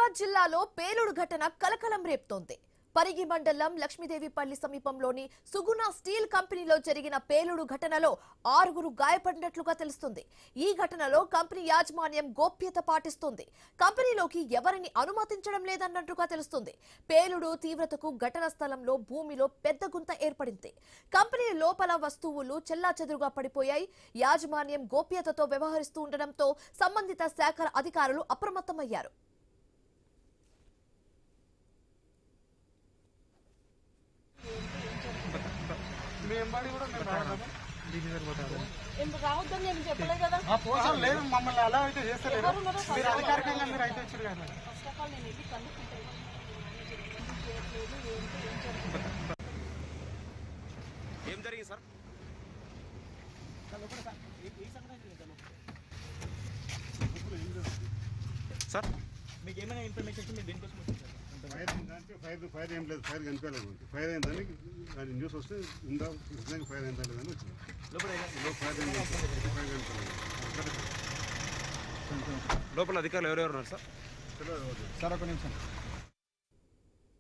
హైదరాబాద్ జిల్లాలో పేలుడు ఘటన కలకలం రేపుతోంది. పరిగి మండలం లక్ష్మీదేవిపల్లి సమీపంలోని సుగుణ స్టీల్ కంపెనీలో జరిగిన పేలుడు ఘటనలో 6 గాయపడినట్లుగా తెలుస్తుంది. ఈ ఘటనలో కంపెనీ యాజమాన్యం గోప్యత పాటిస్తుంది. కంపెనీలోకి ఎవరిని అనుమతించడం లేదన్నట్టుగా తెలుస్తుంది. పేలుడు తీవ్రతకు ఘటన స్థలంలో భూమిలో పెద్ద గుంత ఏర్పడింది. కంపెనీ లోపల వస్తువులు చెల్లాచెదురుగా పడిపోయాయి. యాజమాన్యం గోప్యతతో వ్యవహరిస్తూ ఉండడంతో సంబంధిత శాఖల అధికారులు అప్రమత్తమయ్యారు. రావద్దని నేను చెప్పలే కదా. లేదు మమ్మల్ని అలా అయితే చేస్తలేదు. మీరు అధికారికంగా మీరు అయితే వచ్చారు కదా. ఫస్ట్ ఆఫ్ ఆల్ నేను వెళ్ళి కనుక్కుంటాను. ఏం జరిగింది సార్? సార్ మీకు ఏమైనా ఇన్ఫర్మేషన్ మీరు దేనికోసం వచ్చారు? ఫైర్ ఏం లేదు, ఫైర్ కనిపించలేదు. ఫైర్ అయిందని న్యూస్ వస్తే ఇందా ఫైర్ అయిందా లేదని వచ్చింది. లోపల అధికారులు ఎవరెవరు ఉన్నారు సార్? తెలియదు. సార్ ఒక నిమిషం.